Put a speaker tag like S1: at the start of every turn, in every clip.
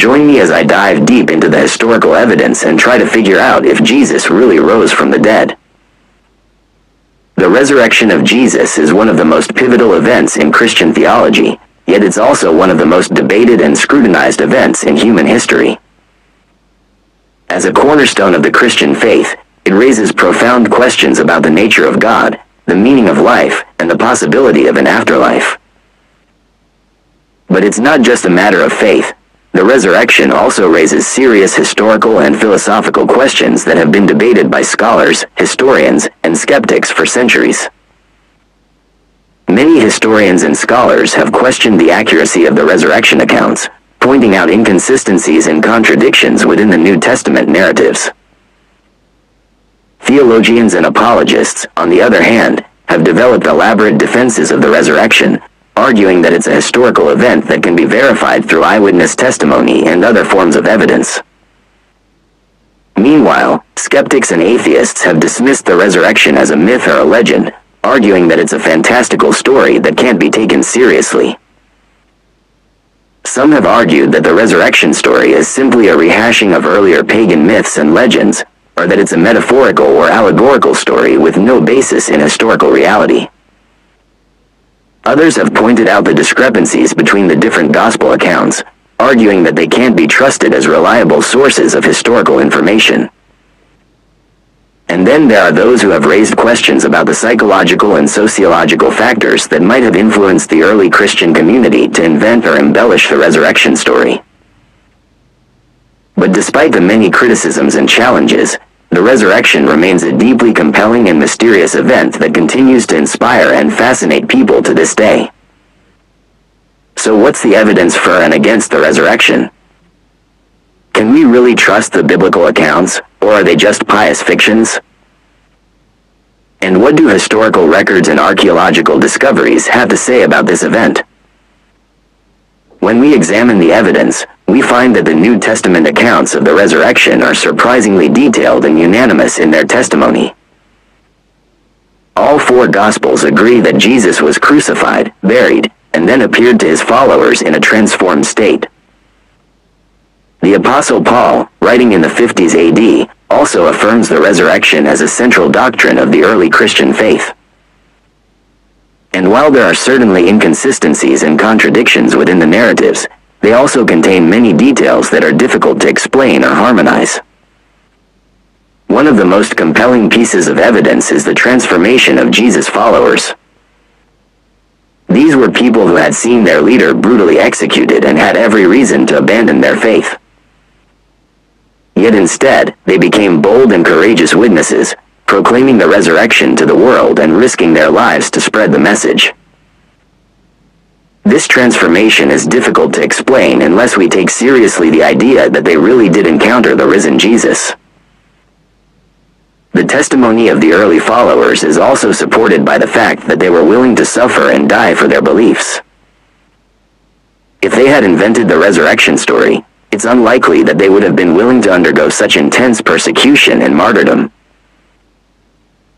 S1: Join me as I dive deep into the historical evidence and try to figure out if Jesus really rose from the dead. The resurrection of Jesus is one of the most pivotal events in Christian theology, yet it's also one of the most debated and scrutinized events in human history. As a cornerstone of the Christian faith, it raises profound questions about the nature of God, the meaning of life, and the possibility of an afterlife. But it's not just a matter of faith. The resurrection also raises serious historical and philosophical questions that have been debated by scholars, historians, and skeptics for centuries. Many historians and scholars have questioned the accuracy of the resurrection accounts, pointing out inconsistencies and contradictions within the New Testament narratives. Theologians and apologists, on the other hand, have developed elaborate defenses of the resurrection, arguing that it's a historical event that can be verified through eyewitness testimony and other forms of evidence. Meanwhile, skeptics and atheists have dismissed the resurrection as a myth or a legend, arguing that it's a fantastical story that can't be taken seriously. Some have argued that the resurrection story is simply a rehashing of earlier pagan myths and legends, or that it's a metaphorical or allegorical story with no basis in historical reality. Others have pointed out the discrepancies between the different gospel accounts, arguing that they can't be trusted as reliable sources of historical information. And then there are those who have raised questions about the psychological and sociological factors that might have influenced the early Christian community to invent or embellish the resurrection story. But despite the many criticisms and challenges, the resurrection remains a deeply compelling and mysterious event that continues to inspire and fascinate people to this day. So what's the evidence for and against the resurrection? Can we really trust the biblical accounts, or are they just pious fictions? And what do historical records and archaeological discoveries have to say about this event? When we examine the evidence, we find that the New Testament accounts of the resurrection are surprisingly detailed and unanimous in their testimony. All four Gospels agree that Jesus was crucified, buried, and then appeared to his followers in a transformed state. The Apostle Paul, writing in the 50s AD, also affirms the resurrection as a central doctrine of the early Christian faith. And while there are certainly inconsistencies and contradictions within the narratives, they also contain many details that are difficult to explain or harmonize. One of the most compelling pieces of evidence is the transformation of Jesus' followers. These were people who had seen their leader brutally executed and had every reason to abandon their faith. Yet instead, they became bold and courageous witnesses, proclaiming the resurrection to the world and risking their lives to spread the message. This transformation is difficult to explain unless we take seriously the idea that they really did encounter the risen Jesus. The testimony of the early followers is also supported by the fact that they were willing to suffer and die for their beliefs. If they had invented the resurrection story, it's unlikely that they would have been willing to undergo such intense persecution and martyrdom.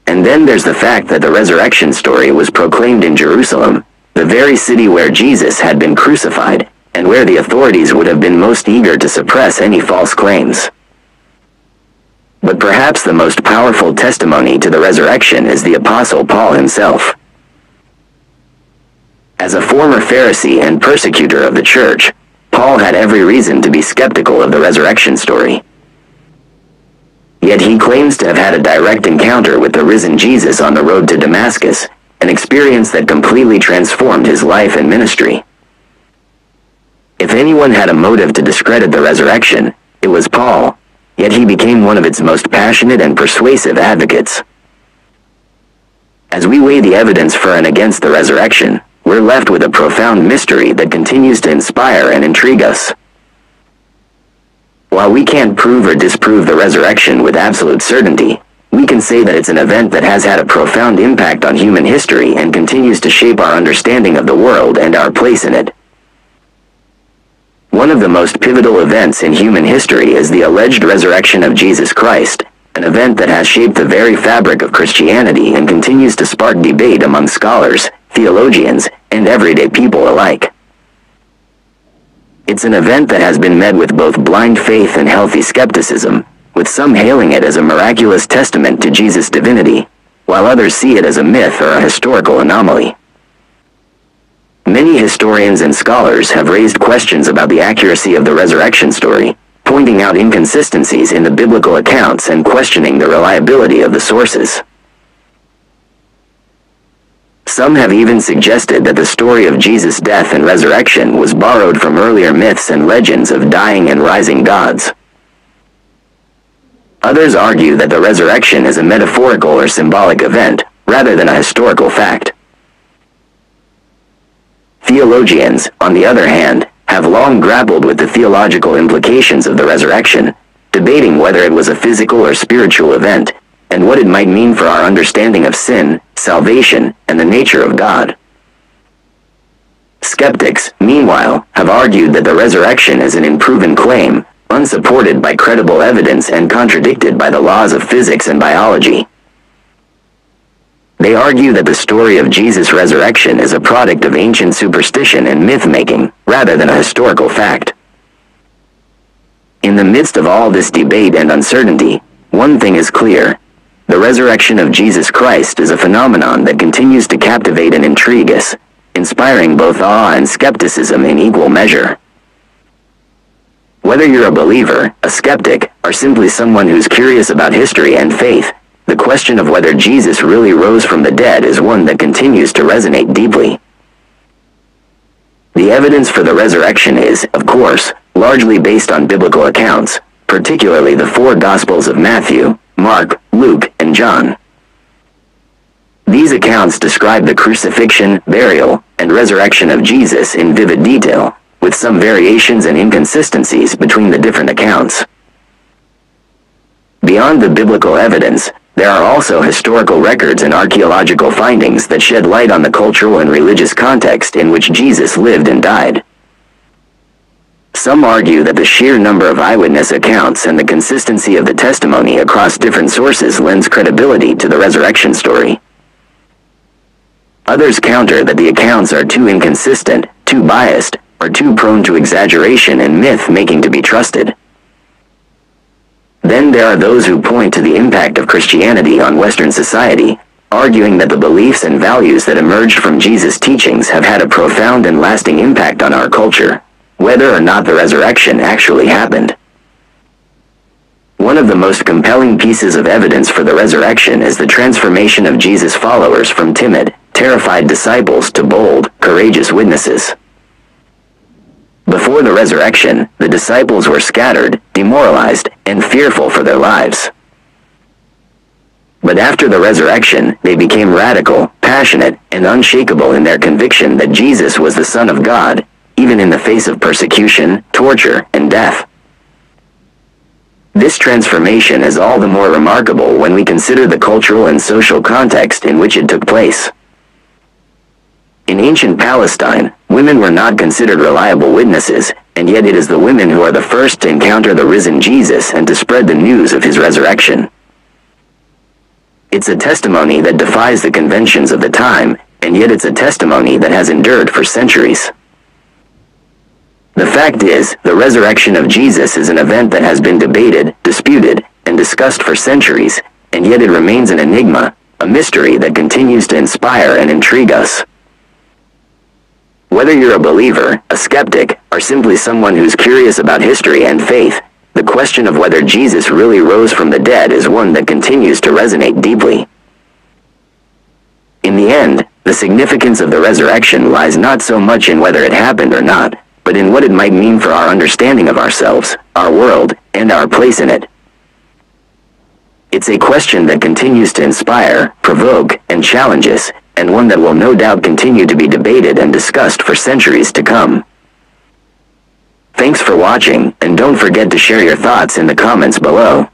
S1: And then there's the fact that the resurrection story was proclaimed in Jerusalem, the very city where Jesus had been crucified, and where the authorities would have been most eager to suppress any false claims. But perhaps the most powerful testimony to the resurrection is the Apostle Paul himself. As a former Pharisee and persecutor of the church, Paul had every reason to be skeptical of the resurrection story. Yet he claims to have had a direct encounter with the risen Jesus on the road to Damascus, an experience that completely transformed his life and ministry. If anyone had a motive to discredit the resurrection, it was Paul, yet he became one of its most passionate and persuasive advocates. As we weigh the evidence for and against the resurrection, we're left with a profound mystery that continues to inspire and intrigue us. While we can't prove or disprove the resurrection with absolute certainty, we can say that it's an event that has had a profound impact on human history and continues to shape our understanding of the world and our place in it. One of the most pivotal events in human history is the alleged resurrection of Jesus Christ, an event that has shaped the very fabric of Christianity and continues to spark debate among scholars, theologians, and everyday people alike. It's an event that has been met with both blind faith and healthy skepticism, with some hailing it as a miraculous testament to Jesus' divinity, while others see it as a myth or a historical anomaly. Many historians and scholars have raised questions about the accuracy of the resurrection story, pointing out inconsistencies in the biblical accounts and questioning the reliability of the sources. Some have even suggested that the story of Jesus' death and resurrection was borrowed from earlier myths and legends of dying and rising gods. Others argue that the resurrection is a metaphorical or symbolic event, rather than a historical fact. Theologians, on the other hand, have long grappled with the theological implications of the resurrection, debating whether it was a physical or spiritual event, and what it might mean for our understanding of sin, salvation, and the nature of God. Skeptics, meanwhile, have argued that the resurrection is an unproven claim, unsupported by credible evidence and contradicted by the laws of physics and biology. They argue that the story of Jesus' resurrection is a product of ancient superstition and myth-making, rather than a historical fact. In the midst of all this debate and uncertainty, one thing is clear. The resurrection of Jesus Christ is a phenomenon that continues to captivate and intrigue us, inspiring both awe and skepticism in equal measure. Whether you're a believer, a skeptic, or simply someone who's curious about history and faith, the question of whether Jesus really rose from the dead is one that continues to resonate deeply. The evidence for the resurrection is, of course, largely based on biblical accounts, particularly the four Gospels of Matthew, Mark, Luke, and John. These accounts describe the crucifixion, burial, and resurrection of Jesus in vivid detail, with some variations and inconsistencies between the different accounts. Beyond the biblical evidence, there are also historical records and archaeological findings that shed light on the cultural and religious context in which Jesus lived and died. Some argue that the sheer number of eyewitness accounts and the consistency of the testimony across different sources lends credibility to the resurrection story. Others counter that the accounts are too inconsistent, too biased, or too prone to exaggeration and myth-making to be trusted. Then there are those who point to the impact of Christianity on Western society, arguing that the beliefs and values that emerged from Jesus' teachings have had a profound and lasting impact on our culture, whether or not the resurrection actually happened. One of the most compelling pieces of evidence for the resurrection is the transformation of Jesus' followers from timid, terrified disciples to bold, courageous witnesses. Before the resurrection, the disciples were scattered, demoralized, and fearful for their lives. But after the resurrection, they became radical, passionate, and unshakable in their conviction that Jesus was the Son of God, even in the face of persecution, torture, and death. This transformation is all the more remarkable when we consider the cultural and social context in which it took place. In ancient Palestine, women were not considered reliable witnesses, and yet it is the women who are the first to encounter the risen Jesus and to spread the news of his resurrection. It's a testimony that defies the conventions of the time, and yet it's a testimony that has endured for centuries. The fact is, the resurrection of Jesus is an event that has been debated, disputed, and discussed for centuries, and yet it remains an enigma, a mystery that continues to inspire and intrigue us. Whether you're a believer, a skeptic, or simply someone who's curious about history and faith, the question of whether Jesus really rose from the dead is one that continues to resonate deeply. In the end, the significance of the resurrection lies not so much in whether it happened or not, but in what it might mean for our understanding of ourselves, our world, and our place in it. It's a question that continues to inspire, provoke, and challenge us, and one that will no doubt continue to be debated and discussed for centuries to come. Thanks for watching, and don't forget to share your thoughts in the comments below.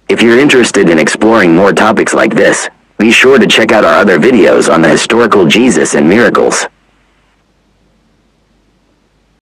S1: If you're interested in exploring more topics like this, be sure to check out our other videos on the historical Jesus and miracles.